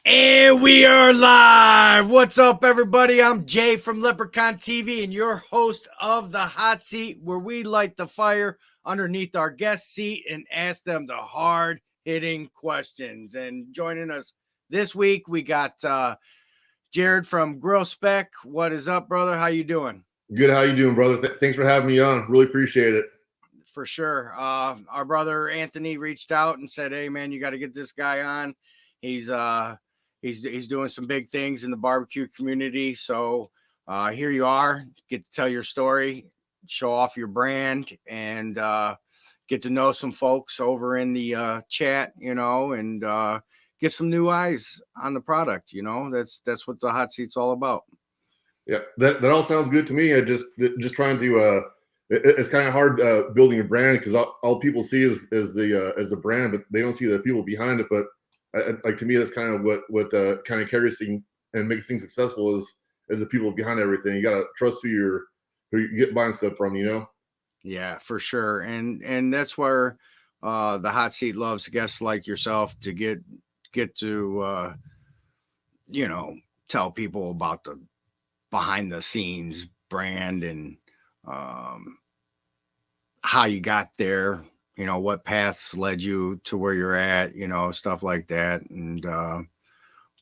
And we are live. What's up, everybody? I'm Jay from Leprechaun TV and your host of The Hot Seat, where we light the fire underneath our guest seat and ask them the hard-hitting questions. And joining us this week, we got Jared from Spec. What is up, brother? How you doing? Good. How you doing, brother? Thanks for having me on. Really appreciate it. For sure. Our brother Anthony reached out and said, "Hey, man, you got to get this guy on. He's doing some big things in the barbecue community. So here you are. Get to tell your story, show off your brand, and get to know some folks over in the chat, and get some new eyes on the product. That's what the hot seat's all about." Yeah, that all sounds good to me. I just trying to. It's kind of hard building a brand because all people see is the brand, but they don't see the people behind it. But like to me, that's kind of what kind of carries things and makes things successful is the people behind everything. You gotta trust who you get buying stuff from. Yeah, for sure, and that's where the hot seat loves guests like yourself to get to tell people about the behind the scenes brand and how you got there, what paths led you to where you're at, stuff like that. And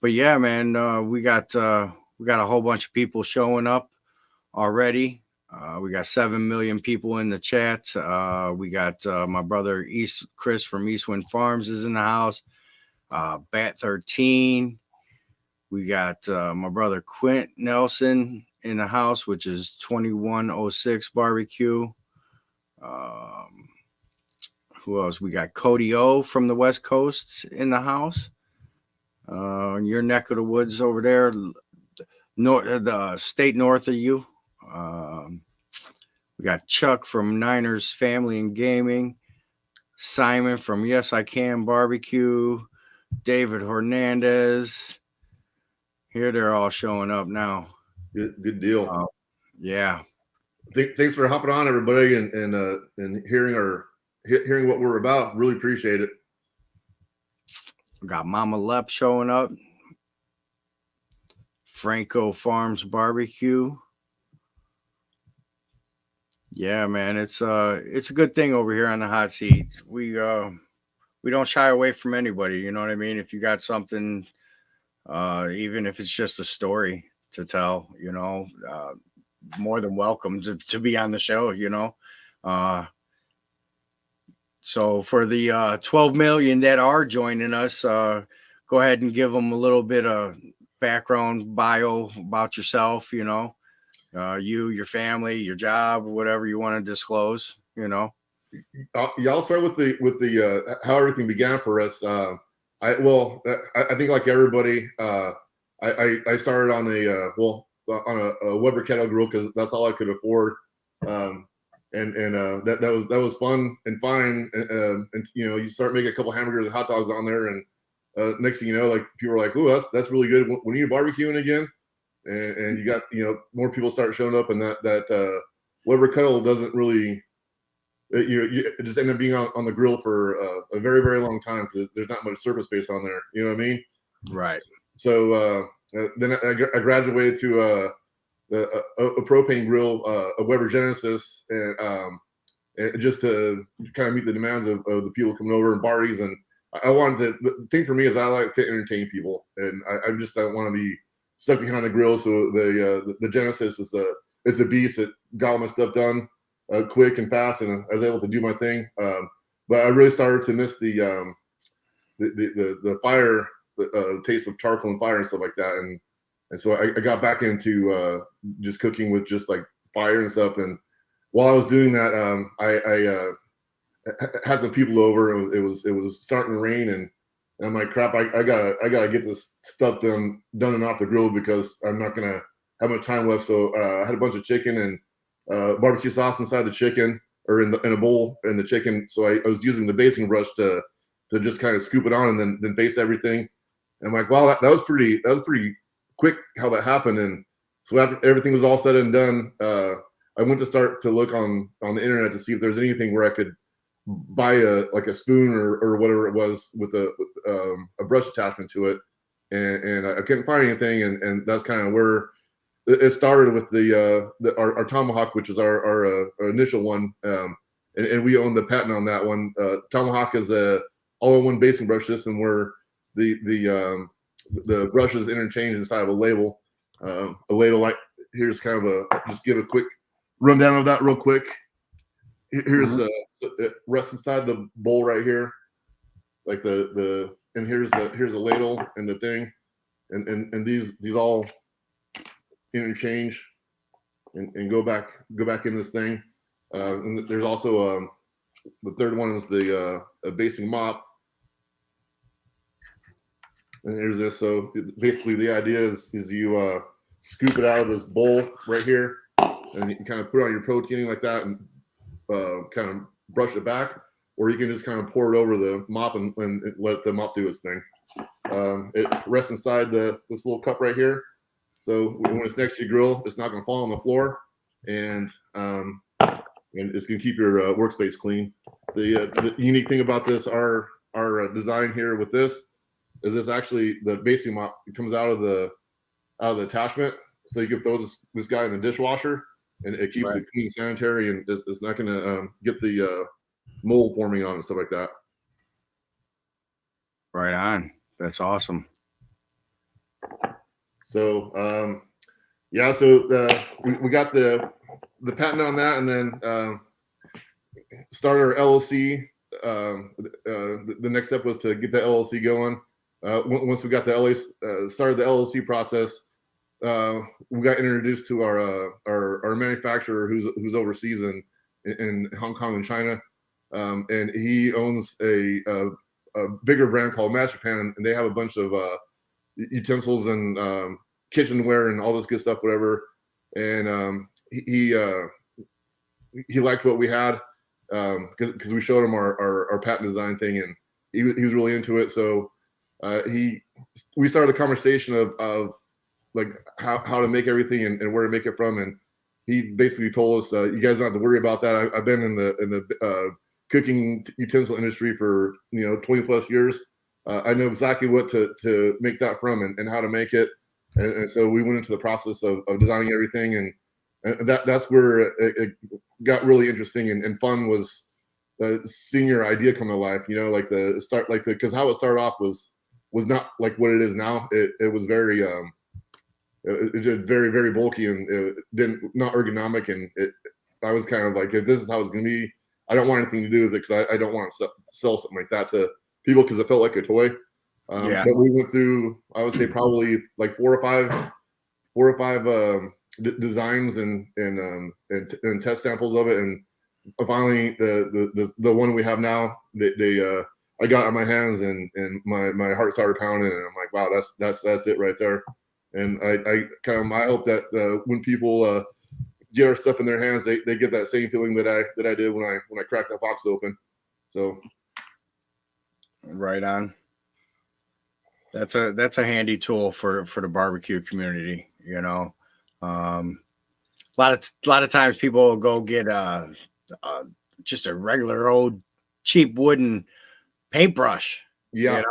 but yeah, man, we got a whole bunch of people showing up already. We got 7 million people in the chat. We got my brother Chris from Eastwind Farms is in the house. Bat 13. We got my brother Quint Nelson in the house, which is 2106 Barbecue. Who else? We got Cody O from the West Coast in the house. Your neck of the woods over there, the state north of you. We got Chuck from Niners Family and Gaming. Simon from Yes I Can Barbecue. David Hernandez. Here they're all showing up now. Good deal. Yeah. Thanks for hopping on, everybody, and hearing what we're about. Really appreciate it. We got Mama Lep showing up. Franco Farms Barbecue. Yeah, man, it's a good thing over here on the hot seat. We don't shy away from anybody. You know what I mean? If you got something, even if it's just a story to tell, more than welcome to be on the show. So for the 12 million that are joining us, go ahead and give them a little bit of background bio about yourself, you, your family, your job, whatever you want to disclose, Y'all start with the how everything began for us. I think like everybody, I started on a Weber kettle grill because that's all I could afford. That was fun and fine. And you start making a couple hamburgers and hot dogs on there, and next thing you know, like people are like, "Ooh, that's really good. When are you barbecuing again?" And you got more people start showing up, and that Weber kettle doesn't really it just ended up being on the grill for a very, very long time because there's not much surface space on there. You know what I mean? Right. So then I graduated to a propane grill, a Weber Genesis, and just to kind of meet the demands of the people coming over and parties. And I wanted to, the thing for me is I like to entertain people, and I don't want to be stuck behind the grill. So the Genesis it's a beast. It got all my stuff done quick and fast, and I was able to do my thing. But I really started to miss the fire, the taste of charcoal and fire and stuff like that. And so I got back into just cooking with just like fire and stuff. And while I was doing that, I had some people over. It was starting to rain, and I'm like, crap, I gotta get this stuff done and off the grill because I'm not gonna have much time left. So I had a bunch of chicken and barbecue sauce inside the chicken, or in a bowl in the chicken. So I was using the basting brush to just kind of scoop it on and then baste everything. And I'm like, wow, that was pretty quick how that happened. And so after everything was all said and done, I went to start to look on the internet to see if there's anything where I could buy a spoon or whatever it was with a brush attachment to it. and I couldn't find anything, and that's kind of where it started with our Tomahawk, which is our initial one, and we own the patent on that one. Tomahawk is a all-in-one basing brush system where the brush is interchanged inside of a ladle. A ladle, like, here's kind of just give a quick rundown of that real quick. Here's it rests inside the bowl right here, like and here's a ladle and the thing, and these all interchange and go back in this thing. And there's also the third one is the a basing mop. And here's this. So basically, the idea is you scoop it out of this bowl right here, and you can kind of put it on your protein like that, and kind of brush it back, or you can just kind of pour it over the mop and let the mop do its thing. It rests inside this little cup right here. So when it's next to your grill, it's not going to fall on the floor, and it's going to keep your workspace clean. The unique thing about this, our design here with this, is this actually the basing mop comes out of the attachment, so you can throw this guy in the dishwasher, and it keeps it clean, sanitary, and it's not going to get the mold forming on and stuff like that. Right on. That's awesome. So yeah, so we got the patent on that, and then started our LLC. The next step was to get the LLC going. Once we got the started the LLC process, we got introduced to our manufacturer who's overseas in Hong Kong and China, and he owns a bigger brand called Masterpan, and they have a bunch of utensils and kitchenware and all this good stuff, whatever. And he liked what we had because we showed him our patent design thing, and he was really into it. So we started a conversation of like how to make everything and where to make it from, and he basically told us, you guys don't have to worry about that. I've been in the cooking utensil industry for 20 plus years. I know exactly what to make that from and how to make it. And so we went into the process of designing everything, and that's where it got really interesting and fun, was seeing your idea come to life. Like the start, because how it started off was not like what it is now. It was very it just very, very bulky, and it not ergonomic, and I was kind of like, if this is how it's gonna be, I don't want anything to do with it, because I don't want to sell something like that to people, because it felt like a toy. But we went through, I would say, probably like four or five designs and test samples of it, and finally the one we have now, I got it in my hands, and my heart started pounding, and I'm like, wow, that's it right there. And I hope that when people get our stuff in their hands, they get that same feeling that I did when I cracked that box open. So right on. That's a handy tool for the barbecue community. A lot of times people will go get just a regular old cheap wooden paintbrush. Yeah.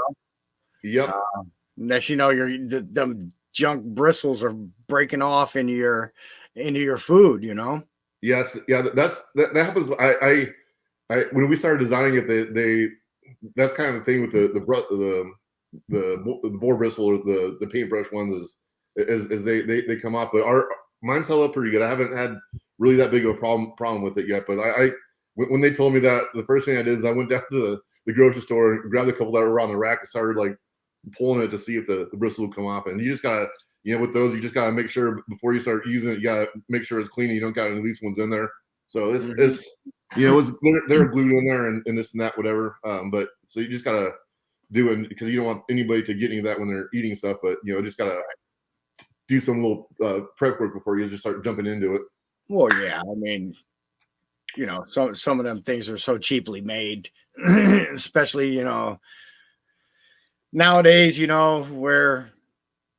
Yep. Next, the junk bristles are breaking off into your food. Yes. Yeah. That happens. I when we started designing it, that's kind of the thing with the boar bristle, or the paintbrush ones, is they come off, but mine's held up pretty good. I haven't had really that big of a problem with it yet. But when they told me that, the first thing I did is I went down to the grocery store and grabbed a couple that were on the rack and started like pulling it to see if the bristle would come off. And you just gotta, with those, you just gotta make sure before you start using it, you gotta make sure it's clean and you don't got any loose ones in there. So it's they're glued in there and this and that, whatever. But so you just gotta do it, because you don't want anybody to get any of that when they're eating stuff. But just gotta do some little prep work before you just start jumping into it. Well, yeah, I mean, some of them things are so cheaply made, especially nowadays. Where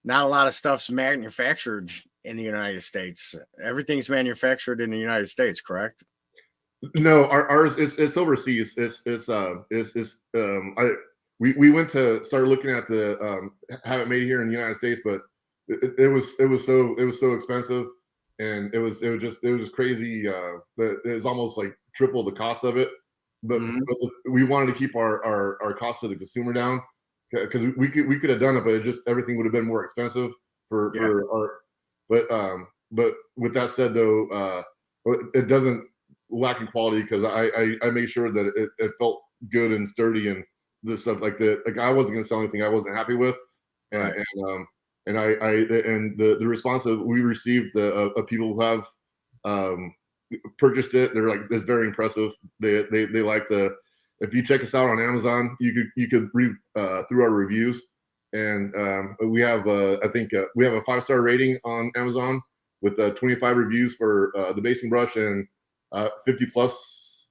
not a lot of stuff's manufactured in the United States. Everything's manufactured in the United States, correct? No, ours it's overseas. we went to start looking at the have it made here in the United States, but it was so expensive, and it was just crazy. That it was almost like triple the cost of it. But, Mhm. but we wanted to keep our cost to the consumer down, because we could have done it, but it just everything would have been more expensive Yeah. for our. But with that said, though, it doesn't lack in quality, because I made sure that it felt good and sturdy, and the stuff like that. Like, I wasn't gonna sell anything I wasn't happy with, and Right. and the response that we received of people who have um, purchased it, they're like, it's very impressive. They like the. If you check us out on Amazon, you could read through our reviews, and we have I think we have a 5-star rating on Amazon with 25 reviews for the basing brush, and 50 plus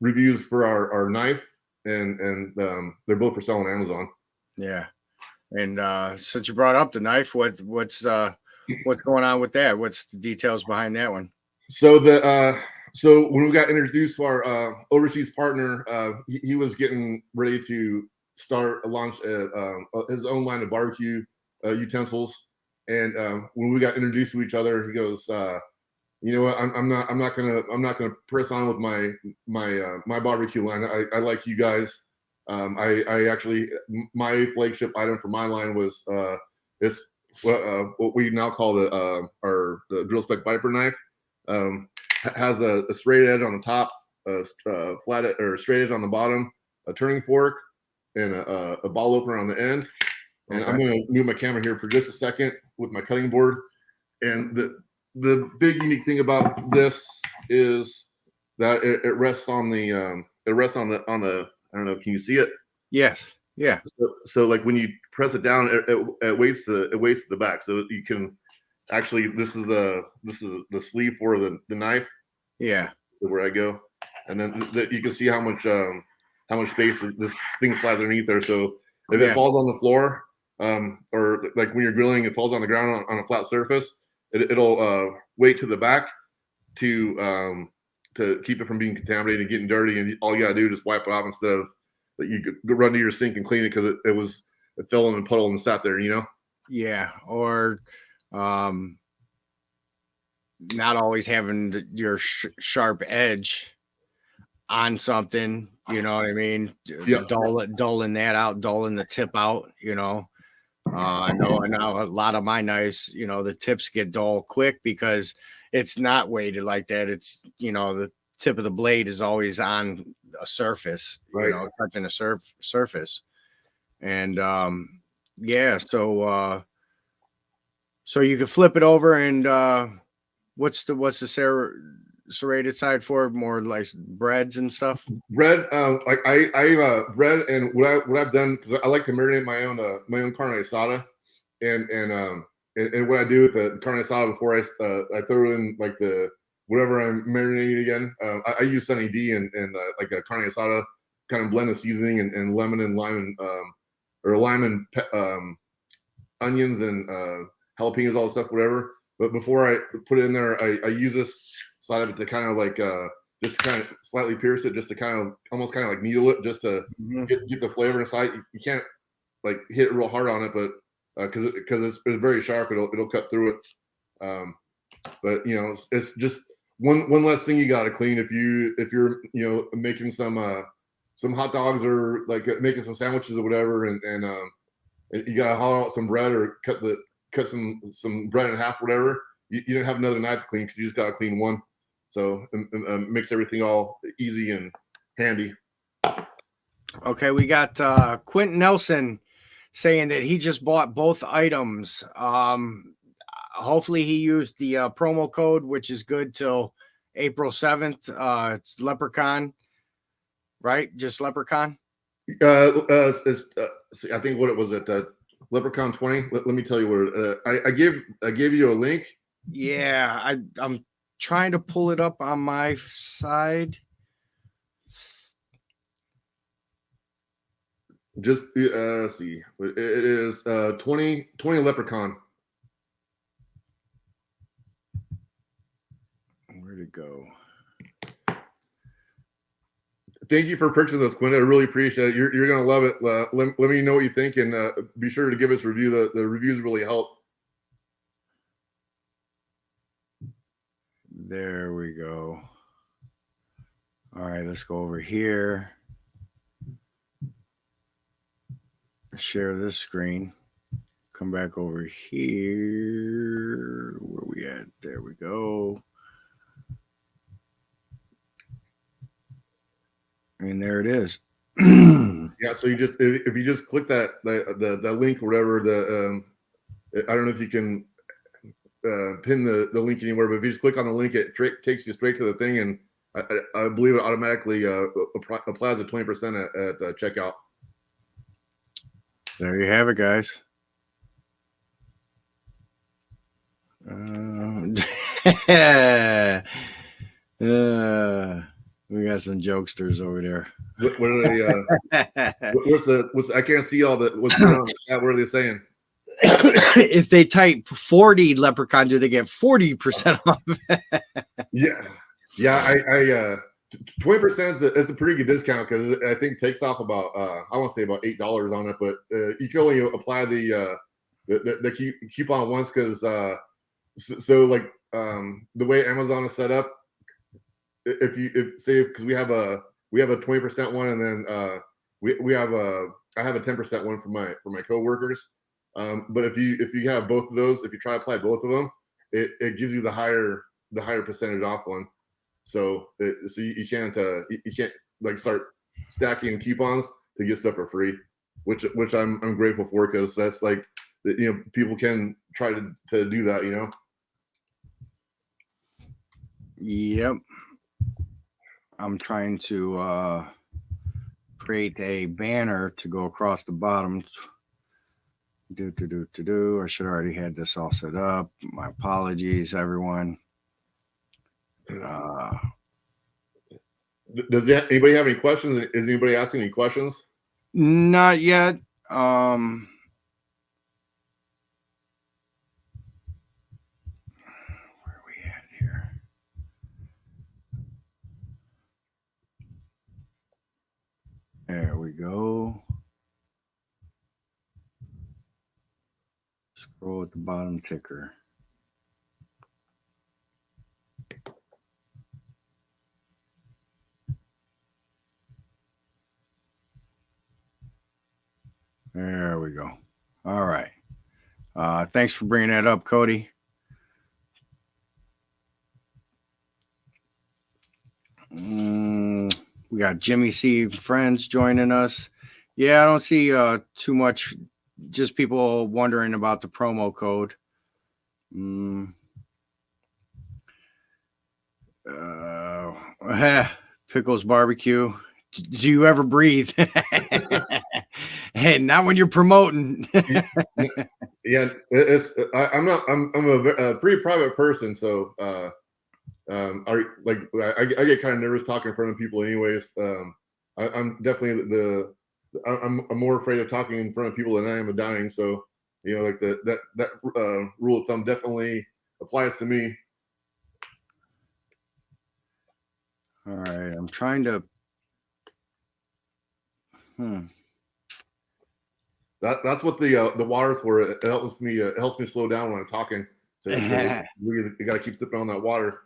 reviews for our knife, and they're both for sale on Amazon. Yeah. And since you brought up the knife, what's going on with that? What's the details behind that one? So so when we got introduced to our overseas partner, he was getting ready to start a launch his own line of barbecue utensils, and when we got introduced to each other, he goes, "You know what? I'm not gonna press on with my barbecue line. I like you guys. I actually, my flagship item for my line was this what we now call the drill spec viper knife. Um, has a straight edge on the top, flat or straight edge on the bottom, a turning fork, and a ball opener on the end. And I'm Okay. going to move my camera here for just a second with my cutting board. And the big unique thing about this is that it rests on the I don't know, can you see it? Yes. Yeah. So like when you press it down, it weights to the back, so you can actually, this is the sleeve for the knife Yeah. where I go, and then you can see how much space this thing slides underneath there. So if it Yeah. falls on the floor, or like when you're grilling, it falls on the ground on a flat surface, it'll weight to the back to keep it from being contaminated and getting dirty, and all you gotta do is just wipe it off, instead of that you could run to your sink and clean it, because it fell in a puddle and sat there, you know. Yeah. Or um, not always having your sharp edge on something. You know what I mean? Yeah, Dulling that out, dulling the tip out. I know a lot of my knives, the tips get dull quick because it's not weighted like that. It's, the tip of the blade is always on a surface, right. touching a surface. And yeah, so you can flip it over, and what's the serrated side for? More like breads and stuff. Bread, like bread, and what I've done, because I like to marinate my own carne asada, and what I do with the carne asada before I throw in like the whatever I'm marinating again. I use Sunny D and like a carne asada kind of blend of seasoning, and lemon and lime, and or lime and onions, and jalapenos, all the stuff, whatever. But before I put it in there, I use this side of it to kind of like just to kind of slightly pierce it, just to kind of almost kind of like needle it, just to Mhm. get the flavor inside. You can't like hit it real hard on it, but because it's very sharp, it'll cut through it. But it's just one less thing you got to clean if you're making some hot dogs, or like making some sandwiches or whatever, and you gotta hollow out some bread, or cut some bread in half, whatever. You don't have another knife to clean, because you just gotta clean one. So makes everything all easy and handy. Okay, we got Quentin Nelson saying that he just bought both items. Hopefully he used the promo code, which is good till April 7th. It's Leprechaun, right? Just Leprechaun. See, I think what it was at Leprechaun 20. Let me tell you what I gave you a link. Yeah, I'm trying to pull it up on my side. Just see, it is 20 Leprechaun. Where'd it go? Thank you for purchasing this, Quinn. I really appreciate it. You're gonna love it. Let me know what you think, and be sure to give us a review. The reviews really help. There we go. All right, let's go over here. Share this screen. Come back over here. Where we at? There we go. And there it is. Yeah. So if you just click that the link or whatever, I don't know if you can pin the link anywhere, but if you just click on the link, it takes you straight to the thing, and I believe it automatically applies a 20% at checkout. There you have it, guys. We got some jokesters over there. What are they? What's I can't see all the what's going on. What are they saying? If they type 40 Leprechaun, do they get 40% off? Yeah. 20% is a pretty good discount, because I think it takes off about I want to say about $8 on it, but you can only apply the coupon once, because so like the way Amazon is set up, if because we have a 20% one, and then we have I have a 10% one for my coworkers. But if you have both of those, if you try to apply both of them, it gives you the higher percentage off one. So you can't like start stacking coupons to get stuff for free, which I'm grateful for, because that's like, people can try to do that, Yep. I'm trying to create a banner to go across the bottom. I should have already had this all set up. My apologies, everyone. Does anybody have any questions? Is anybody asking any questions? Not yet. Where are we at here? There we go. Scroll at the bottom ticker. There we go. All right. Thanks for bringing that up, Cody. We got Jimmy C. Friends joining us. Yeah, I don't see too much. Just people wondering about the promo code. Pickles Barbecue. Do you ever breathe? Hey, not when you're promoting. Yeah, I'm a pretty private person, so I get kind of nervous talking in front of people, anyways. I'm definitely I'm more afraid of talking in front of people than I am of dying. So, like that rule of thumb definitely applies to me. All right, I'm trying to. That's what the water's for. It helps me slow down when I'm talking. So you got to keep sipping on that water,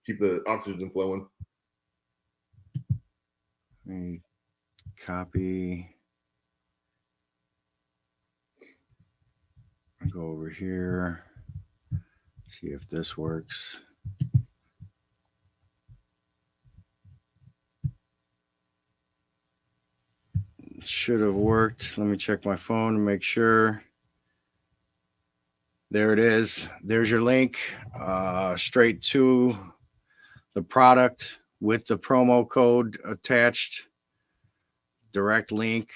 keep the oxygen flowing. Let me copy. Go over here. See if this works. Should have worked. Let me check my phone to make sure. There it is. There's your link, straight to the product with the promo code attached. Direct link.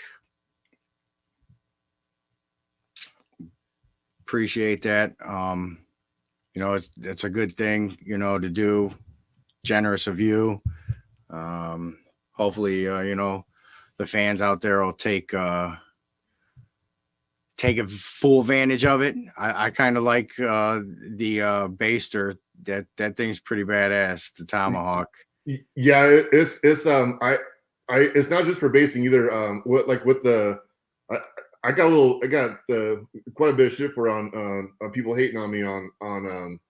Appreciate that. It's a good thing, to do. Generous of you. Hopefully, the fans out there will take a full advantage of it. I kind of like the baster. That thing's pretty badass, the tomahawk. Yeah, it's it's not just for basting either. What like with the I, I got quite a bit of shit for on people hating on me on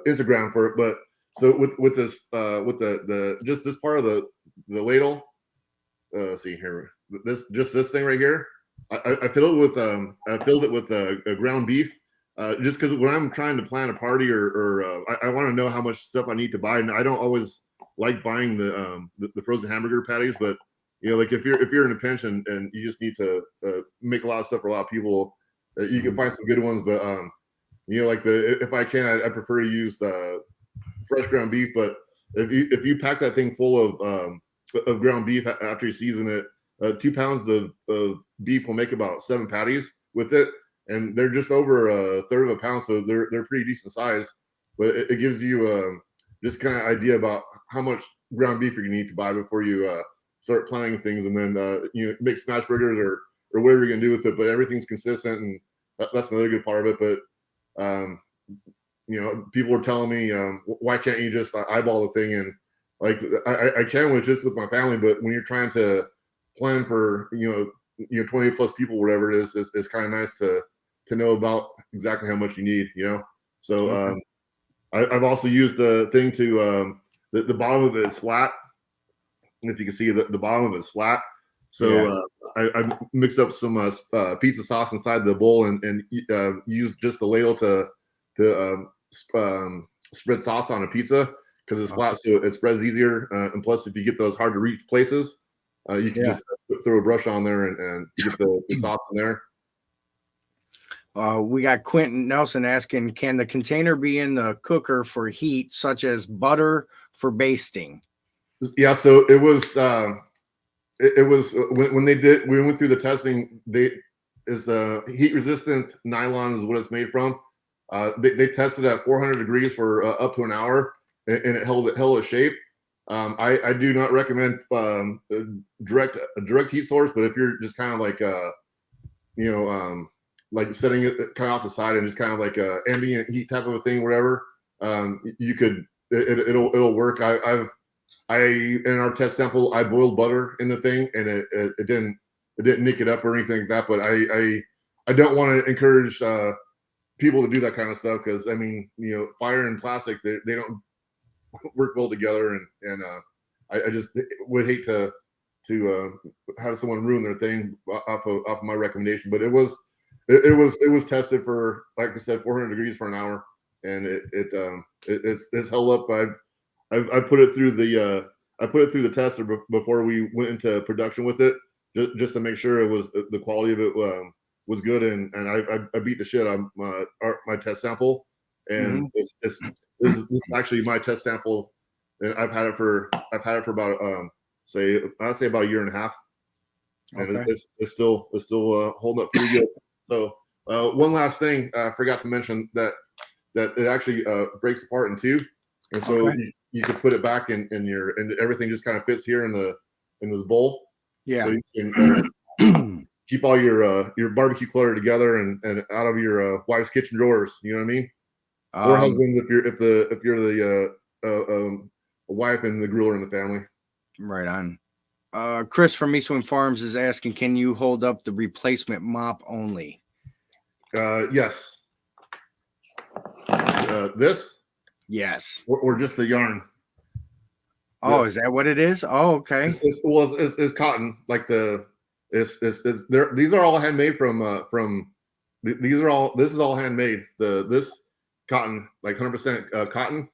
Instagram for it, but so with this with the just this part of the ladle, see here, this thing right here, I filled it with ground beef, just because when I'm trying to plan a party or I want to know how much stuff I need to buy, and I don't always like buying the frozen hamburger patties, but you know, like if you're in a pinch and you just need to make a lot of stuff for a lot of people, you can find some good ones, but you know, like if I can, I prefer to use fresh ground beef. But if you pack that thing full of ground beef after you season it, 2 pounds of beef will make about 7 patties with it, and they're just over a third of a pound, so they're pretty decent size. But it gives you just kind of idea about how much ground beef you're gonna need to buy before you start planning things, and then you know, make smash burgers or whatever you're gonna do with it. But everything's consistent, and that's another good part of it. But you know, people were telling me, why can't you just eyeball the thing? And like, I can with just with my family, but when you're trying to plan for, you know, 20 plus people, whatever it is, it's kind of nice to know about exactly how much you need, you know? So, Okay. I've also used the thing to, the bottom of it is flat. If you can see the bottom of it is flat. Yeah. So I mixed up some pizza sauce inside the bowl and used just the ladle to spread sauce on a pizza because it's Okay. flat, so it spreads easier. And plus, if you get those hard to reach places, you can Yeah. just throw a brush on there and get the sauce in there. We got Quentin Nelson asking, can the container be in the cooker for heat, such as butter for basting? Yeah, so it was when they did we went through the testing. They is heat resistant nylon is what it's made from. They tested at 400 degrees for up to an hour, and it held its shape. I do not recommend a direct heat source, but if you're just kind of like you know like setting it kind of off the side and just kind of like a ambient heat type of a thing, whatever, you could it'll work. I in our test sample, I boiled butter in the thing, and it didn't nick it up or anything like that. But I don't want to encourage people to do that kind of stuff because I mean, you know, fire and plastic they don't work well together, and I just would hate to have someone ruin their thing off of my recommendation. But it was tested for, like I said, 400 degrees for an hour, and it's held up. I put it through the tester before we went into production with it, just to make sure it was the quality of it was good, and I beat the shit on my test sample, and Mm-hmm. this is actually my test sample, and I've had it for about I'd say about a year and a half, and Okay. it's still holding up pretty good. So one last thing I forgot to mention that it actually breaks apart in two, and so Okay. you could put it back in your and everything just kind of fits here in this bowl, so Yeah. you can keep all your barbecue clutter together and out of your wife's kitchen drawers. You know what I mean? Or um, husband if you're the wife and the griller in the family. right on. Chris from Eastwind Farms is asking, can you hold up the replacement mop only? Yes. This Yes. or just the yarn. Oh, This is that what it is? Oh, okay. it's cotton like the it's there. These are all handmade from these are all this is all handmade. This cotton like 100% cotton.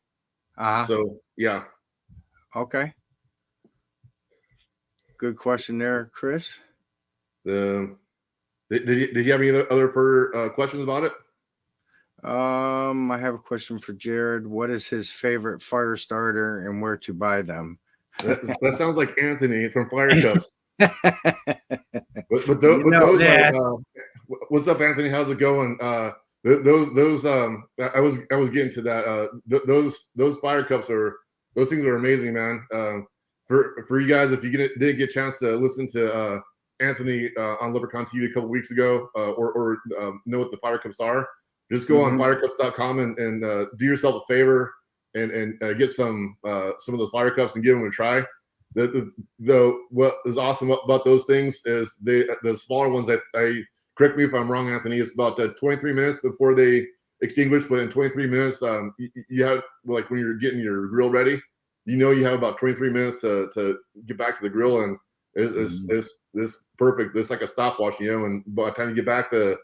Uh-huh. So yeah. Okay. Good question there, Chris. The did you have any other questions about it? I have a question for Jared. What is his favorite fire starter and where to buy them? That sounds like Anthony from Fire Cups. You But know those are that. what's up, Anthony? How's it going? Those I was getting to that. Those Fire Cups are those things are amazing, man. For you guys, if you didn't get a chance to listen to Anthony on Leprechaun TV a couple weeks ago, or know what the Fire Cups are, just go on Mhm. firecups.com and do yourself a favor get some of those fire cups and give them a try. What is awesome about those things is the smaller ones that correct me if I'm wrong, Anthony, it's about 23 minutes before they extinguish, but in 23 minutes, you have, like when you're getting your grill ready, you have about 23 minutes to get back to the grill, and it's perfect. It's like a stopwatch, and by the time you get back, the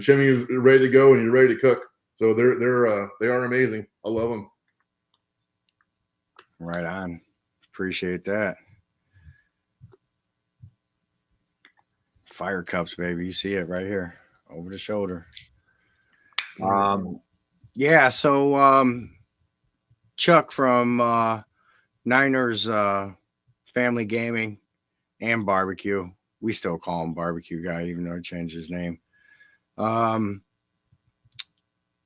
chimney is ready to go and you're ready to cook. So they are amazing. I love them. Right on. Appreciate that. Fire cups, baby. You see it right here over the shoulder. Yeah. So, Chuck from Niners Family Gaming and Barbecue. We still call him Barbecue Guy, even though he changed his name.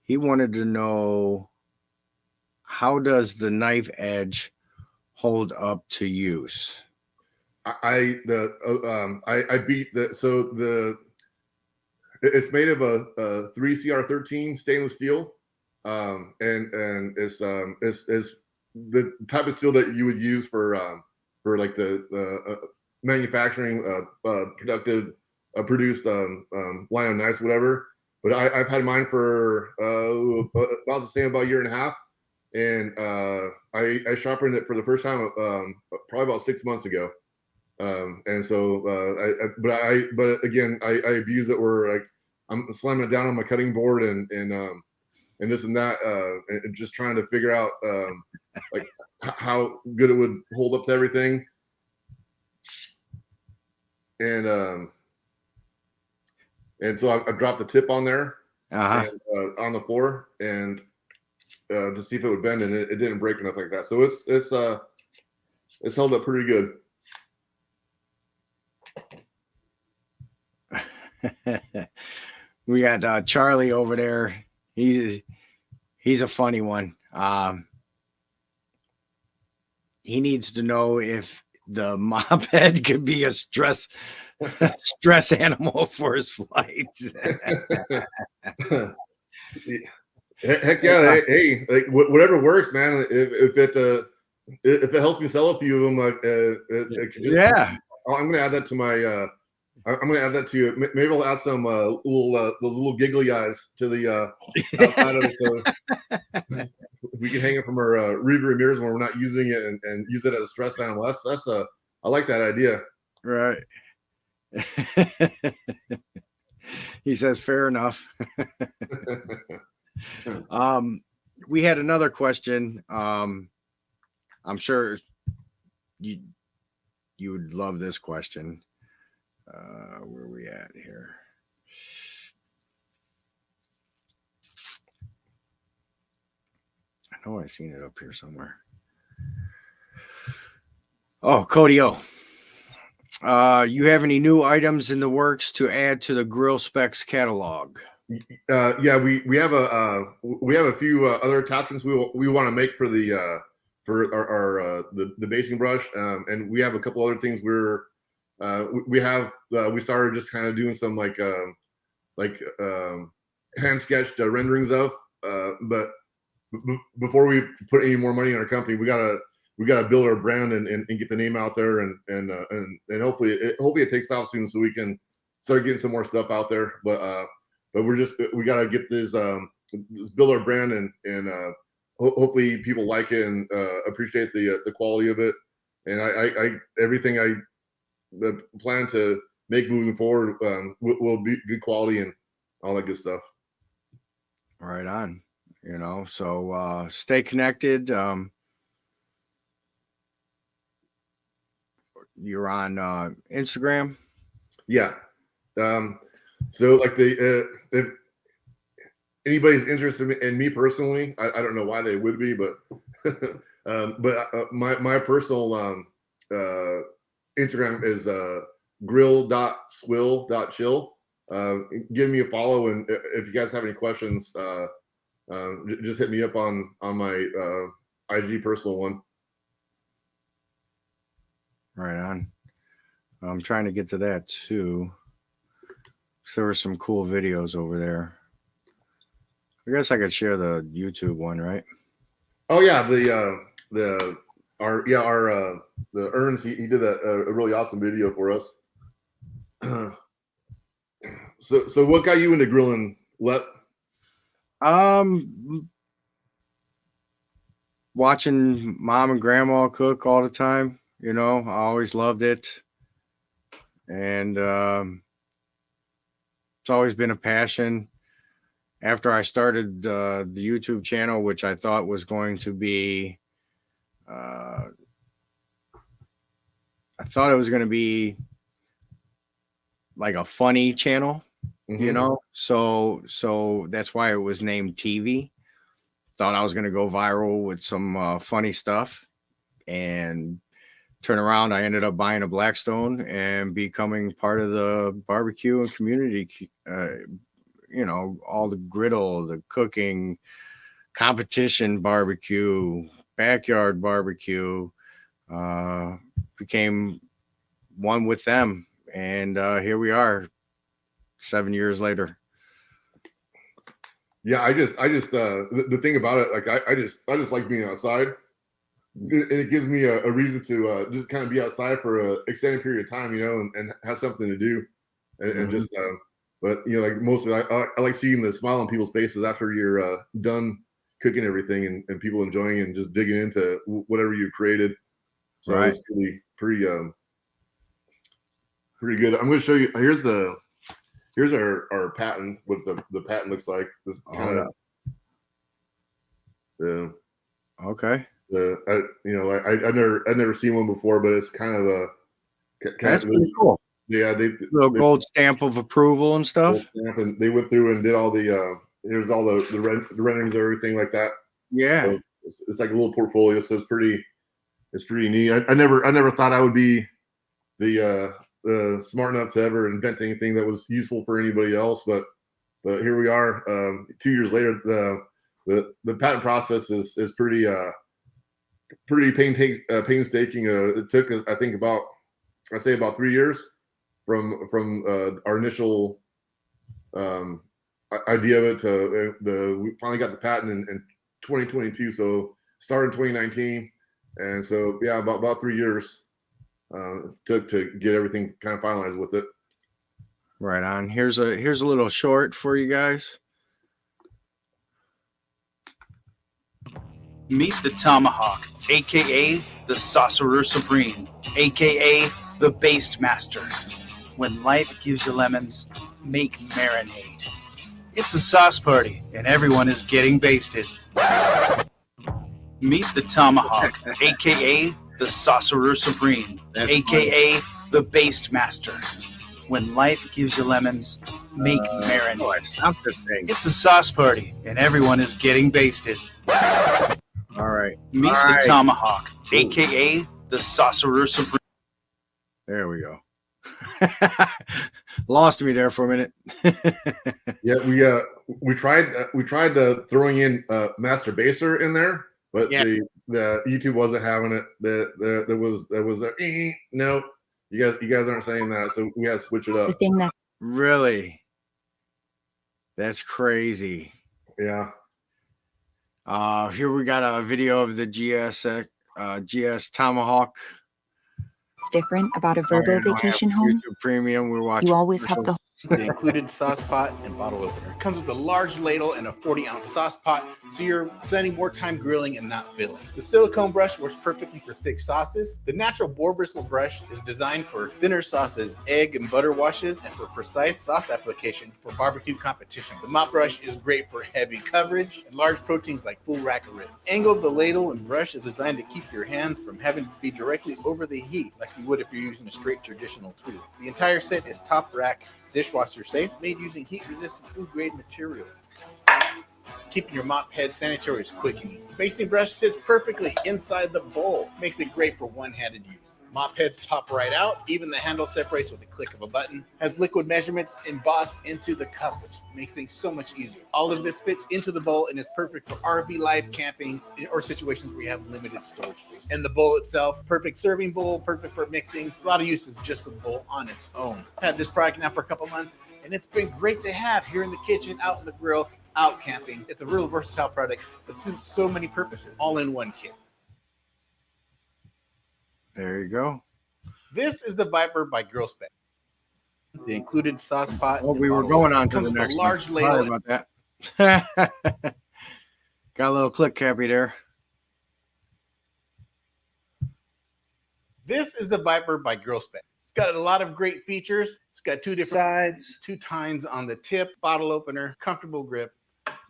He wanted to know, how does the knife edge hold up to use? I beat it's made of a 3CR13 stainless steel, and it's the type of steel that you would use for like the manufacturing produced line of knives, whatever. But I've had mine for about the same, about a year and a half, and I sharpened it for the first time probably about 6 months ago. And so but again, I abuse it where like I'm slamming it down on my cutting board and this and that, and just trying to figure out like how good it would hold up to everything. And so I dropped the tip on there and on the floor, and to see if it would bend, and it didn't break enough like that. So it's held up pretty good. We got Charlie over there. He's a funny one. He needs to know if the mop head could be a stress animal for his flight. Heck yeah! Hey, like whatever works, man. If it helps me sell a few of them, like yeah, I'm gonna add that to my. I'm gonna add that to you. Maybe I'll add some little giggly eyes to the outside of it, so we can hang it from our rearview mirrors when we're not using it, and use it as a stress animal. I like that idea. Right. He says, fair enough. We had another question. I'm sure you would love this question. Where are we at here? I know I've seen it up here somewhere. Oh, Cody O. You have any new items in the works to add to the Grill Specs catalog? Yeah, we have a few other attachments we want to make for the for our the basing brush, and we have a couple other things we started just kind of doing some hand sketched renderings of, but before we put any more money in our company, we gotta build our brand and get the name out there, and hopefully it takes off soon, so we can start getting some more stuff out there. But we gotta get this build our brand, and hopefully people like it and appreciate the quality of it. And I everything I plan to make moving forward will be good quality and all that good stuff. Right on. So stay connected. You're on Instagram. Yeah. So like if anybody's interested in me personally, I don't know why they would be, but my personal Instagram is grill.swill.chill. Give me a follow, and if you guys have any questions, just hit me up on my IG personal one. Right on. I'm trying to get to that too. So there were some cool videos over there. I guess I could share the YouTube one, right? Oh yeah, the Ernst, he did a really awesome video for us. So what got you into grilling, Let? Um, watching mom and grandma cook all the time. You know, I always loved it, and it's always been a passion. After I started the YouTube channel, which I thought was going to be, uh, I thought it was going to be like a funny channel, you Mm-hmm. know. So that's why it was named TV. Thought I was going to go viral with some funny stuff, and turn around, I ended up buying a Blackstone and becoming part of the barbecue and community. You know, all the griddle, the cooking, competition barbecue, backyard barbecue. Uh, Became one with them, and here we are, 7 years later. Yeah, the thing about it, like I just like being outside, and it gives me a reason to just kind of be outside for an extended period of time, you know, and have something to do, and Mhm. just but you know, like mostly I like seeing the smile on people's faces after you're done cooking everything, and people enjoying and just digging into whatever you created. So Right. it's pretty good. I'm going to show you. Here's our patent. What the patent looks like. This kind Hold of up. the Okay. I've never seen one before, but it's kind of a kind That's of pretty cool. yeah Little they gold stamp of approval and stuff. and they went through and did all the here's all the renderings and everything like that. Yeah. So it's like a little portfolio. So it's pretty neat. I never thought I would be the smart enough to ever invent anything that was useful for anybody else, but here we are. 2 years later, the patent process is pretty painstaking. It took us, I think, about 3 years from our initial idea of it to we finally got the patent in 2022. So started in 2019, and so yeah, about 3 years took to get everything kind of finalized with it. Right on. Here's a little short for you guys. Meet the Tomahawk, aka the Sorcerer Supreme, aka the Baste Master. When life gives you lemons, make marinade. It's a sauce party, and everyone is getting basted. Meet the Tomahawk, aka the Sorcerer Supreme, That's funny. aka the Baste Master. When life gives you lemons, make Oh, I marinade. stopped this thing. It's a sauce party, and everyone is getting basted. All right. Meet All the right. Tomahawk, Ooh. aka the Sorcerer Supreme. There we go. Lost me there for a minute. Yeah, we tried throwing in Master Baser in there, but Yeah. the YouTube wasn't having it. There was a no. You guys aren't saying that, so we had to switch it The up. thing that Really? That's crazy. Yeah. Here we got a video of the GS Tomahawk. is different about a Oh, Verbo you don't have vacation home, YouTube Premium. We're watching. you always have the The included sauce pot and bottle opener. It comes with a large ladle and a 40-ounce sauce pot, so you're spending more time grilling and not filling. The silicone brush works perfectly for thick sauces. The natural boar bristle brush is designed for thinner sauces, egg and butter washes, and for precise sauce application for barbecue competition. The mop brush is great for heavy coverage and large proteins like full rack of ribs. Angle of the ladle and brush is designed to keep your hands from having to be directly over the heat like you would if you're using a straight traditional tool. The entire set is top rack dishwasher safe, made using heat-resistant food-grade materials. Keeping your mop head sanitary is quick and easy. Basting brush sits perfectly inside the bowl, makes it great for one-handed use. Mop heads pop right out, even the handle separates with a click of a button. Has liquid measurements embossed into the cup, which makes things so much easier. All of this fits into the bowl and is perfect for RV live camping or situations where you have limited storage space. And the bowl itself, perfect serving bowl, perfect for mixing. A lot of uses just for the bowl on its own. I've had this product now for a couple months, and it's been great to have here in the kitchen, out in the grill. out camping. It's a real versatile product that suits so many purposes, all in one kit. There you go. This is the Viper by Girl Spec. The included sauce pot. Oh, and we were bottle going on to comes the with a next large one. Sorry ladle. about that. Got a little click cappy there. This is the Viper by Girl Spec. It's got a lot of great features. It's got two different sides, 2 tines on the tip, bottle opener, comfortable grip.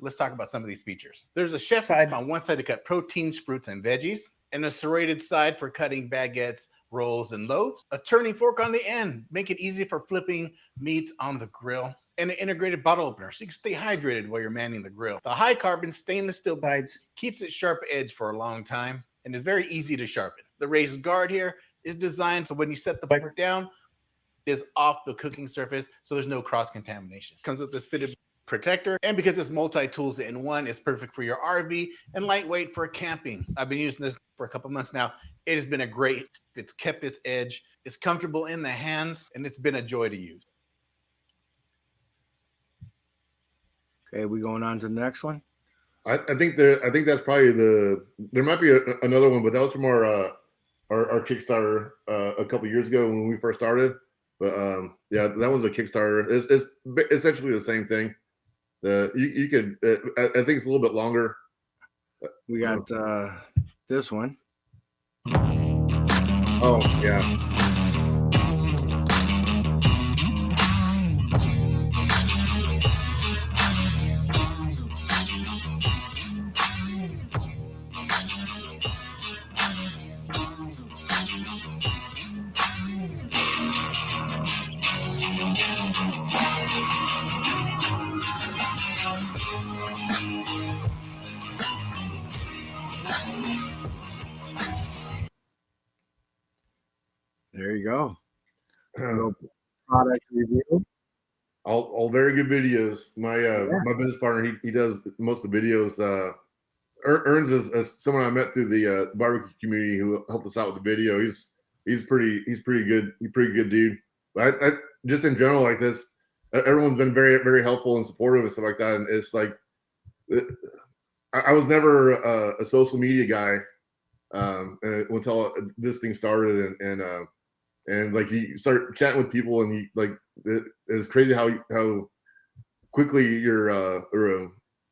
Let's talk about some of these features. There's a chef side on one side to cut proteins, fruits, and veggies, and a serrated side for cutting baguettes, rolls, and loaves. A turning fork on the end, make it easy for flipping meats on the grill. And an integrated bottle opener so you can stay hydrated while you're manning the grill. The high carbon stainless steel sides keeps its sharp edge for a long time and is very easy to sharpen. The raised guard here is designed so when you set the Viper down, it is off the cooking surface so there's no cross contamination. Comes with this fitted protector, and because it's multi-tools in one, it's perfect for your RV and lightweight for camping. I've been using this for a couple months now. It has been a great, it's kept its edge, it's comfortable in the hands, and it's been a joy to use. Okay, we going on to the next one. I think that's probably there might be another one, but that was from our Kickstarter a couple years ago when we first started. But yeah, that was a Kickstarter. It's essentially the same thing. You could I think it's a little bit longer. We got this one. Oh yeah. There you go. Little product review. All very good videos. My my business partner, he does most of the videos. Ernst is someone I met through the barbecue community who helped us out with the video. He's pretty good. He's a pretty good dude. But I just in general like this, everyone's been very very helpful and supportive and stuff like that. And it's like I was never a social media guy until this thing started and like you start chatting with people and you like it's crazy how quickly your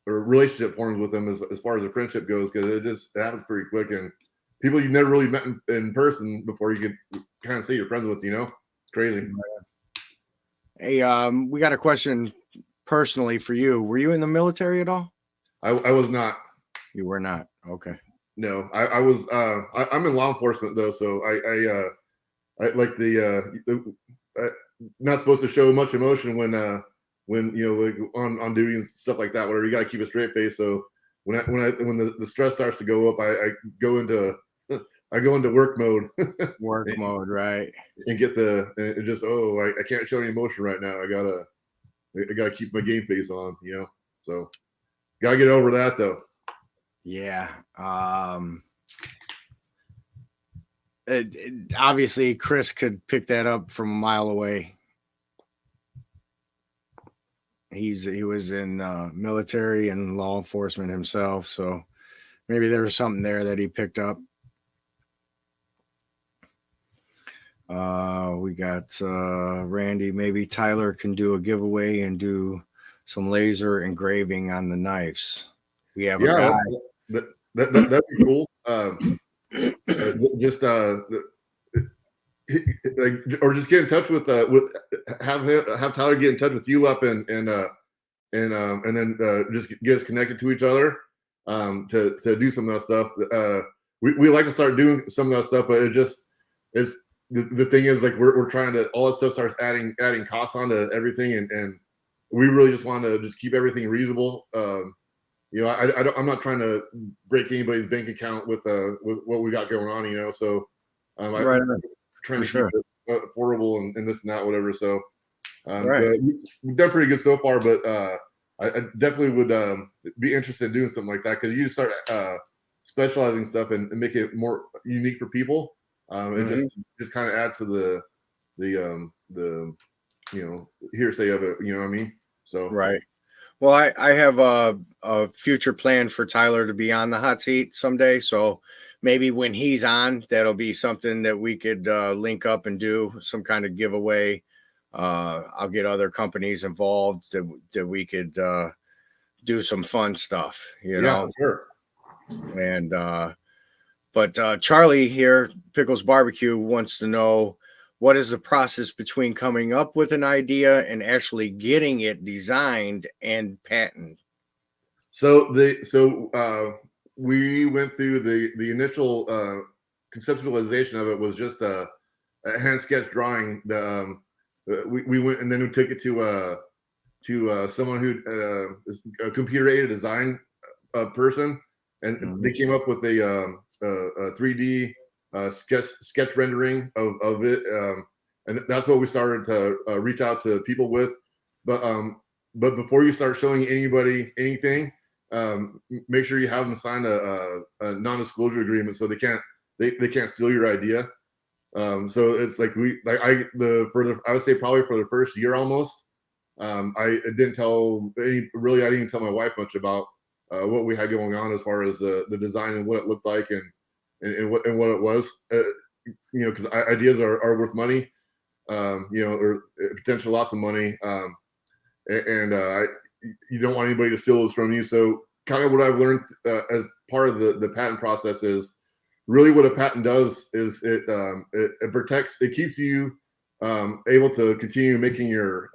relationship forms with them as far as a friendship goes, because it happens pretty quick, and people you've never really met in person before you could kind of say you're friends with, you know. It's crazy. Hey, we got a question personally for you. Were you in the military at all? I was not. You were not. Okay. No, I was. I'm in law enforcement though, so I like not supposed to show much emotion when you know, like on duty and stuff like that. Whatever, you got to keep a straight face. So when the stress starts to go up, I go into work mode. Work mode, right? And get and just I can't show any emotion right now. I gotta keep my game face on, you know. So gotta get over that though. Yeah. Obviously Chris could pick that up from a mile away. He was in military and law enforcement himself, so maybe there was something there that he picked up. We got Randy. Maybe Tyler can do a giveaway and do some laser engraving on the knives. We have a guy. That'd be cool. Just like, or just get in touch with have Tyler get in touch with you up and then just get us connected to each other to do some of that stuff. We like to start doing some of that stuff, but it just is the thing is like we're trying to, all that stuff starts adding costs onto everything, and we really just want to just keep everything reasonable. You know, I'm not trying to break anybody's bank account with what we got going on, you know. So I'm trying to keep it affordable and this and that, whatever. So we've done pretty good so far, but I definitely would be interested in doing something like that, because you start specializing stuff and make it more unique for people. It just kind of adds to the you know, hearsay of it. You know what I mean? So right. Well, I have a future plan for Tyler to be on the hot seat someday. So maybe when he's on, that'll be something that we could link up and do some kind of giveaway. I'll get other companies involved that we could do some fun stuff, you Yeah, know. for And but Charlie here, Pickles Barbecue, wants to know what is the process between coming up with an idea and actually getting it designed and patented. So we went through the initial conceptualization of it was just a hand sketch drawing. We went and then we took it to someone who is a computer aided design person, and they came up with a 3D sketch rendering of it, and that's what we started to reach out to people with. But before you start showing anybody anything, make sure you have them sign a non-disclosure agreement so they can't steal your idea. So it's like I would say probably for the first year almost, I didn't tell I didn't even tell my wife much about what we had going on as far as the design and what it looked like and what it was. Because ideas are worth money, or potential loss of money, and you don't want anybody to steal those from you. So kind of what I've learned as part of the patent process is really what a patent does is it protects, it keeps you able to continue making your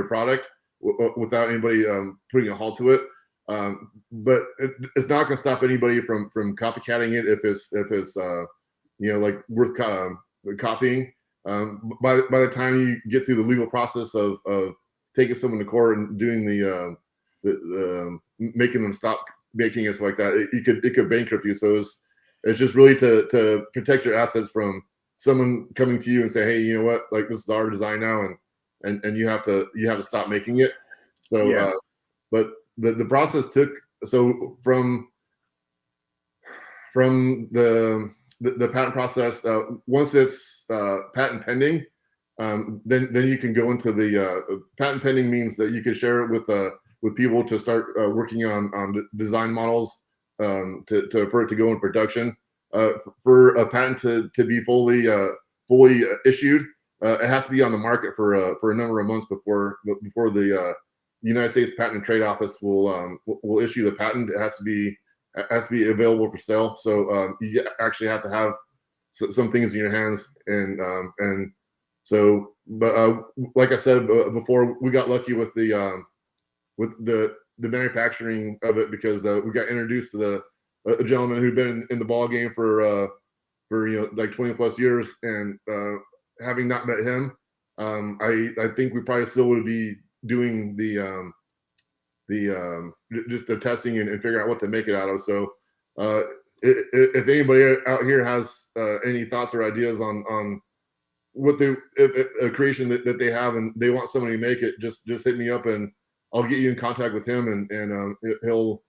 product without anybody putting a halt to it. But it's not going to stop anybody from copycatting it if it's like worth copying. By the time you get through the legal process of taking someone to court and doing the making them stop making it like that, it could bankrupt you. So it's just really to protect your assets from someone coming to you and say, hey, you know what, like this is our design now, and you have to stop making it. So Yeah. but the process took, so from the patent process, once it's patent pending, then you can go into the patent pending means that you can share it with people to start working on design models, for it to go in production. For a patent to be fully issued, it has to be on the market for a number of months before the United States Patent and Trade Office will issue the patent. It has to be available for sale. So you actually have to have some things in your hands, and so, but like I said before, we got lucky with the manufacturing of it, because we got introduced to a gentleman who'd been in the ball game for like 20 plus years, and having not met him, I think we probably still would be doing just the testing and figuring out what to make it out of. So if anybody out here has any thoughts or ideas on what a creation that they have and they want somebody to make it, just hit me up and I'll get you in contact with him, and he'll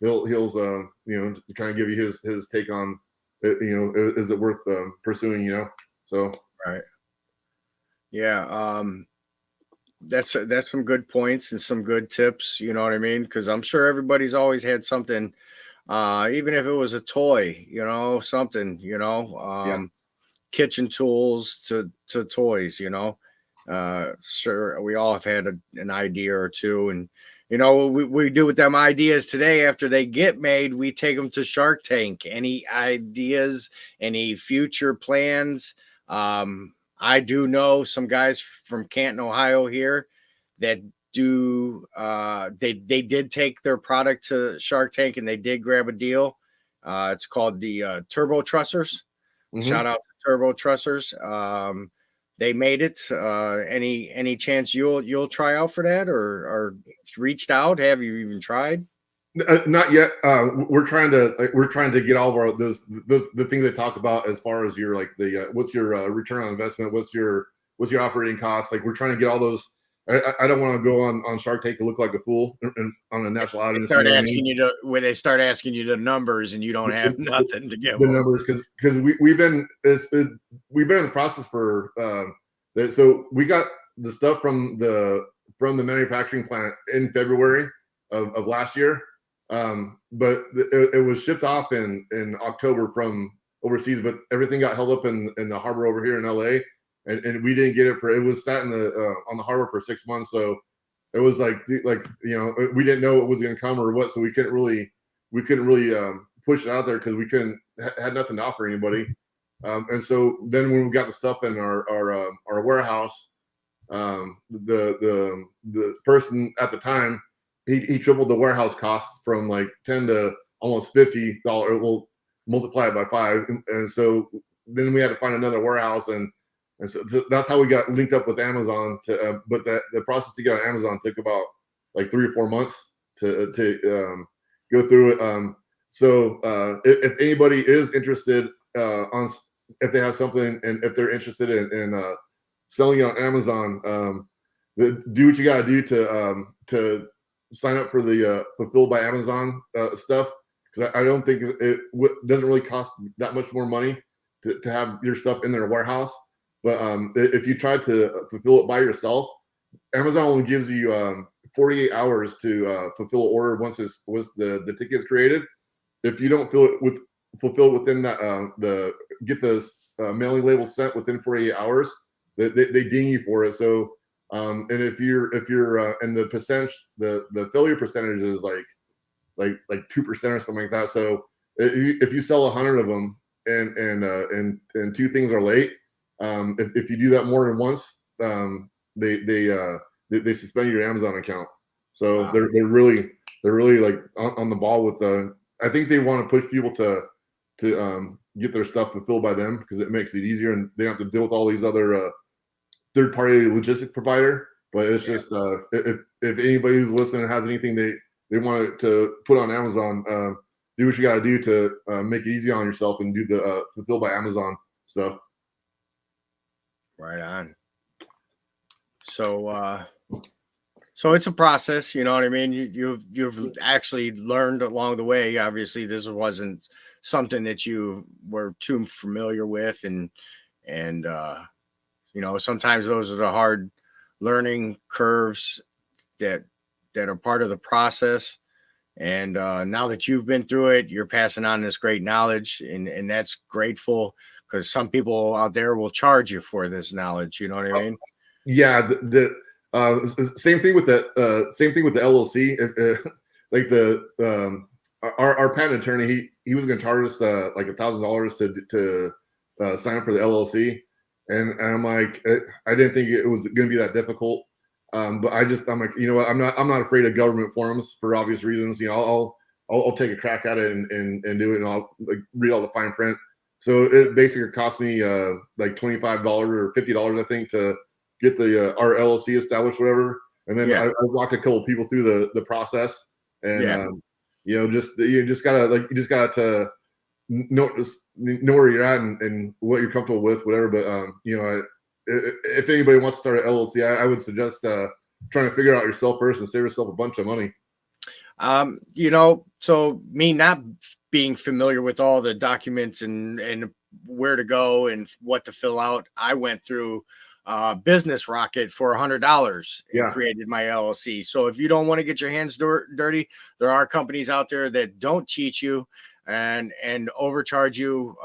kind of give you his take on it, is it worth pursuing, so. Right. Yeah. That's some good points and some good tips. You know what I mean? Because I'm sure everybody's always had something, even if it was a toy, something, kitchen tools to toys, sure, we all have had an idea or two, and we do with them ideas today. After they get made, we take them to Shark Tank. Any ideas, any future plans? I do know some guys from Canton, Ohio here that do they did take their product to Shark Tank and they did grab a deal. It's called the Turbo Trussers. Mhm. Shout out to Turbo Trussers. They made it. Any chance you'll try out for that, or reached out? Have you even tried? Not yet. We're trying to get all of our the things they talk about as far as your what's your return on investment, what's your operating costs. Like, we're trying to get all those. I don't want to go on Shark Tank to look like a fool on a national audience. They start asking you the numbers, and you don't have nothing to give the them. numbers, because we've been in the process for so we got the stuff from from the manufacturing plant in February of last year. But it was shipped off in October from overseas, but everything got held up in the harbor over here in LA, and we didn't get it it was sat in on the harbor for 6 months. So it was like you know, we didn't know it was going to come or what, so we couldn't really push it out there because we had nothing to offer anybody. And so then when we got the stuff in our warehouse, the person at the time, he tripled the warehouse costs from like $10 to almost $50. We'll multiply it by 5, and so then we had to find another warehouse, and so that's how we got linked up with Amazon. But the process to get on Amazon took about like 3 or 4 months to go through it. So if anybody is interested if they have something and if they're interested in selling it on Amazon, do what you got to do to sign up for the Fulfilled by Amazon stuff, because I don't think it doesn't really cost that much more money to have your stuff in their warehouse. But if you try to fulfill it by yourself, Amazon only gives you 48 hours to fulfill an order once the ticket's created. If you don't fulfill within that, get the mailing label sent within 48 hours, they ding you for it. So and if you're and the percentage, the failure percentage is like 2% or something like that. So if you sell 100 of them and 2 things are late, if you do that more than once, they suspend your Amazon account. So wow. they're really like on the ball with the. I think they want to push people to get their stuff fulfilled by them because it makes it easier and they don't have to deal with all these other third-party logistic provider. But it's just if anybody who's listening has anything they want to put on Amazon, do what you got to do to make it easy on yourself and do the Fulfilled by Amazon stuff. Right on. So it's a process, you know what I mean? You've actually learned along the way. Obviously, this wasn't something that you were too familiar with, and you know, sometimes those are the hard learning curves that are part of the process. And now that you've been through it, you're passing on this great knowledge, and that's grateful, because some people out there will charge you for this knowledge. You know what I mean? Yeah. Same thing with the LLC. Like our patent attorney, he was going to charge us like $1,000 to sign up for the LLC, and I'm like, I didn't think it was going to be that difficult. But I'm like, you know what? I'm not afraid of government forms for obvious reasons. You know, I'll take a crack at it and do it, and I'll like read all the fine print. So it basically cost me like $25 or $50, I think, to get the our LLC established, whatever. And then I walked a couple of people through the process, and you know, you just gotta know where you're at and what you're comfortable with, whatever. But you know, if anybody wants to start an LLC, I would suggest trying to figure out yourself first and save yourself a bunch of money. You know, so me not being familiar with all the documents and where to go and what to fill out, I went through Business Rocket for $100 and created my LLC. So if you don't want to get your hands dirty, there are companies out there that don't teach you and overcharge you.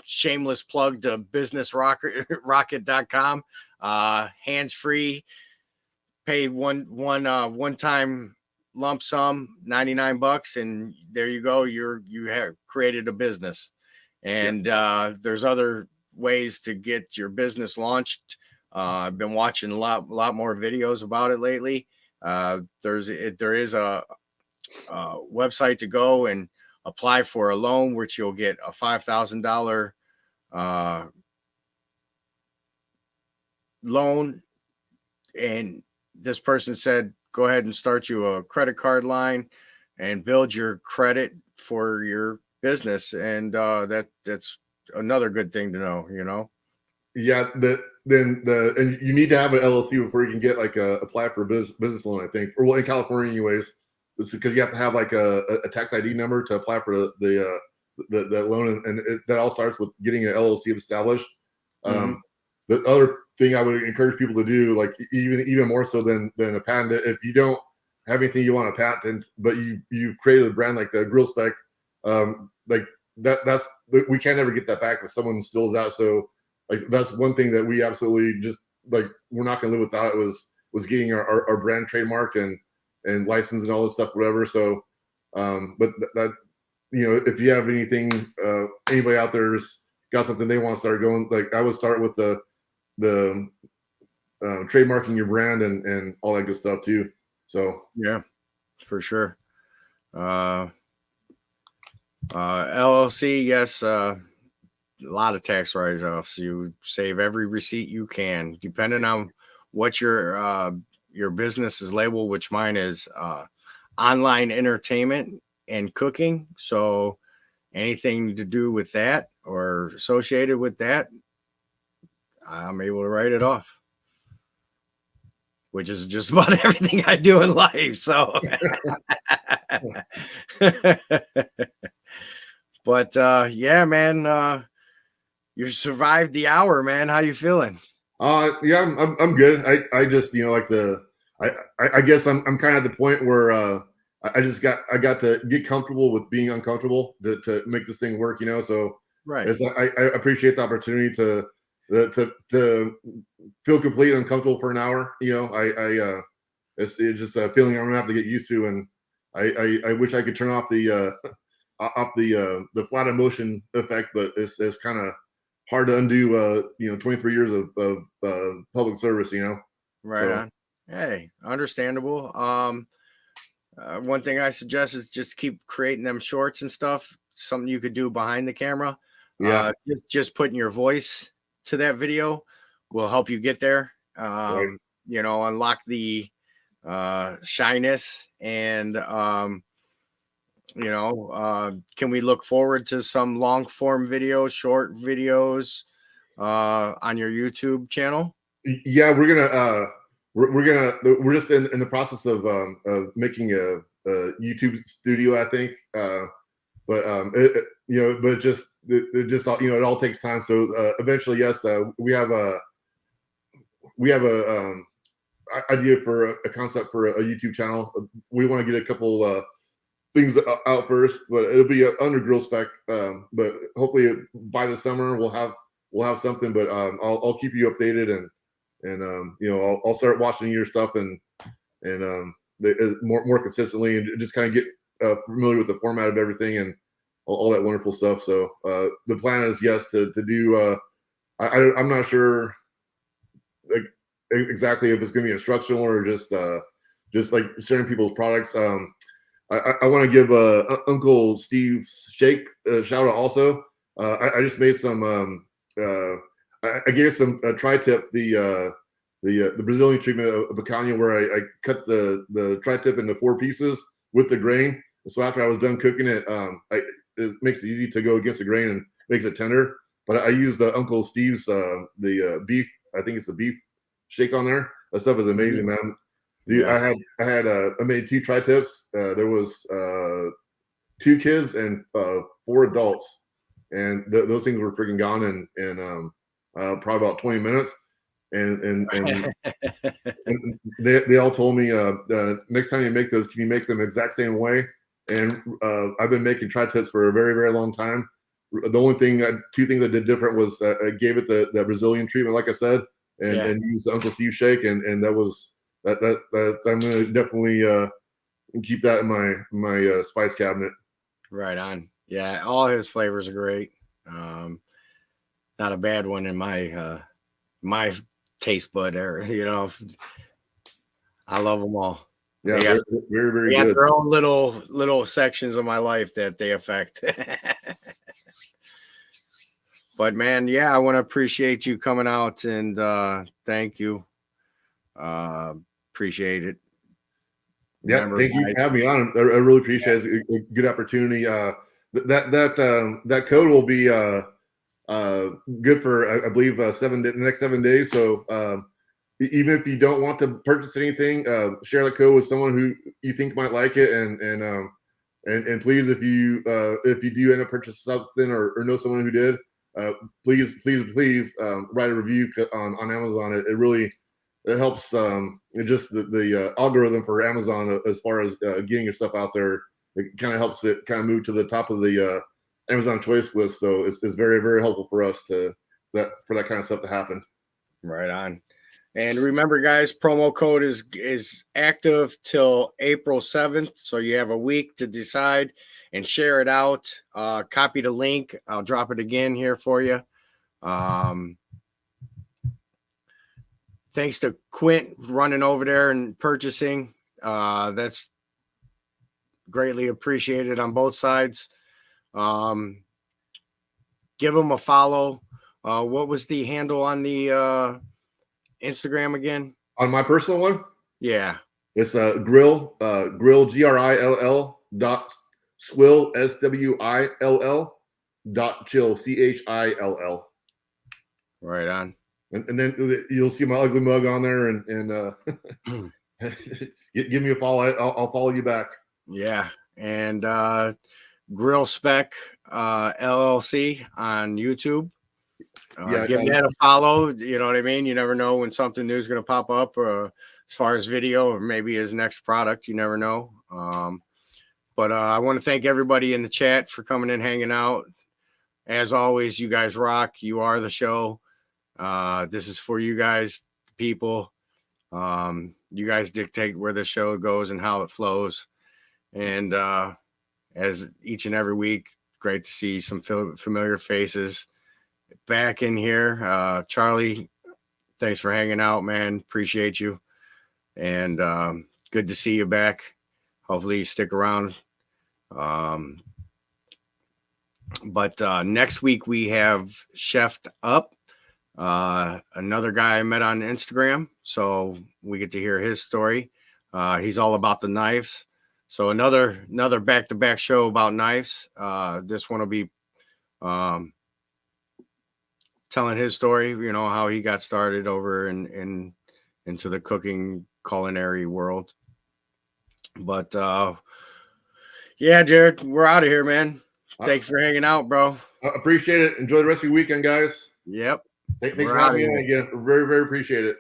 Shameless plug to businessrocket.com. Hands-free, pay one time lump sum, $99, and there you go. You have created a business. And there's other ways to get your business launched. I've been watching a lot more videos about it lately. There is a website to go and apply for a loan, which you'll get a $5,000 loan. And this person said, go ahead and start you a credit card line and build your credit for your business. And that's another good thing to know, you know? Yeah. And you need to have an LLC before you can get like apply for a business loan, I think, or well, in California anyways, because you have to have like a tax ID number to apply for the loan. And that all starts with getting an LLC established. The other thing I would encourage people to do, like even more so than a patent. If you don't have anything you want to patent, but you created a brand like the Grill Spec, like that's we can't ever get that back if someone steals that. So like that's one thing that we absolutely just like we're not gonna live without was getting our brand trademarked and licensed and all this stuff, whatever. So but that you know, if you have anything, anybody out there's got something they want to start going, like I would start with the trademarking your brand and all that good stuff too. So yeah, for sure. LLC, yes, a lot of tax write-offs. You save every receipt you can, depending on what your business is labeled, which mine is online entertainment and cooking. So anything to do with that or associated with that, I'm able to write it off, which is just about everything I do in life. So, but yeah, man, you survived the hour, man. How you feeling? yeah, I'm good. I just, you know, like I guess I'm kind of at the point where I got to get comfortable with being uncomfortable to make this thing work, you know. So Right. I appreciate the opportunity to feel completely uncomfortable for an hour. You know, it's just a feeling I'm gonna have to get used to, and I wish I could turn off the flat emotion effect, but it's kind of hard to undo. You know, 23 years of public service. You know, Right so, on. Hey, understandable. One thing I suggest is just keep creating them shorts and stuff. Something you could do behind the camera. yeah, Just putting your voice to that video will help you get there. right. You know, unlock the shyness and you know, can we look forward to some long form videos, short videos on your YouTube channel? Yeah, we're just in the process of making a YouTube studio, I think. But you know, but it just all, you know, it all takes time. So eventually, yes, we have a idea for a concept for a YouTube channel. We want to get a couple things out first, but it'll be under Grill Spec. But hopefully by the summer we'll have something. But I'll keep you updated and you know, I'll start watching your stuff and more consistently and just kind of get familiar with the format of everything and all that wonderful stuff. So the plan is, yes, to do. I'm not sure like exactly if it's going to be instructional or just like sharing people's products. I want to give Uncle Steve's Shake a shout out also. I just made some. I gave some tri-tip the Brazilian treatment of picanha, where I cut the tri-tip into 4 pieces with the grain. So after I was done cooking it, it makes it easy to go against the grain and makes it tender. But I used the Uncle Steve's the beef. I think it's the beef shake on there. That stuff is amazing, man. Dude, Yeah. I made 2 tri-tips. There was 2 kids and 4 adults, and those things were freaking gone in probably about 20 minutes. And they all told me next time you make those, can you make them the exact same way? And I've been making tri-tips for a very, very long time. The only thing, 2 things I did different was I gave it the Brazilian treatment, like I said, and used the Uncle Steve shake, and that's I'm gonna definitely keep that in my spice cabinet. Right on. Yeah, all his flavors are great. Not a bad one in my taste bud there. You know, I love them all. Yeah, They got, very, very they got good. their own little sections of my life that they affect. But man, yeah, I want to appreciate you coming out and thank you. Appreciate it. Yeah, thank you for having me on. I really appreciate it. It's a good opportunity. That code will be good for I believe the next 7 days. So even if you don't want to purchase anything, share the code with someone who you think might like it, and please, if you do end up purchasing something or know someone who did, please write a review on Amazon. It really helps. It just the algorithm for Amazon as far as getting your stuff out there. It kind of helps it kind of move to the top of the Amazon choice list. So it's very, very helpful for us for that kind of stuff to happen. Right on. And remember, guys, promo code is active till April 7th. So you have a week to decide and share it out. Copy the link. I'll drop it again here for you. Thanks to Quint running over there and purchasing. That's greatly appreciated on both sides. Give them a follow. What was the handle on the Instagram again? On my personal one, Yeah, it's grill GRILL dot swill SWILL dot chill CHILL. right on. And then you'll see my ugly mug on there, and give me a follow. I'll follow you back. Yeah, and Grill Spec LLC on YouTube. Give that a follow. You know what I mean? You never know when something new is going to pop up, as far as video, or maybe his next product. You never know. But I want to thank everybody in the chat for coming and hanging out. As always, you guys rock. You are the show. This is for you guys, people. You guys dictate where the show goes and how it flows. And as each and every week, great to see some familiar faces back in here. Charlie, thanks for hanging out, man. Appreciate you. And good to see you back. Hopefully you stick around. But next week we have Chefed Up, another guy I met on Instagram. So we get to hear his story. He's all about the knives. So another back-to-back show about knives. This one will be telling his story, you know, how he got started over into the cooking culinary world. But yeah, Jared, we're out of here, man. Thanks for hanging out, bro. I appreciate it. Enjoy the rest of your weekend, guys. Yep. Thanks for having me on again. Very, very appreciate it.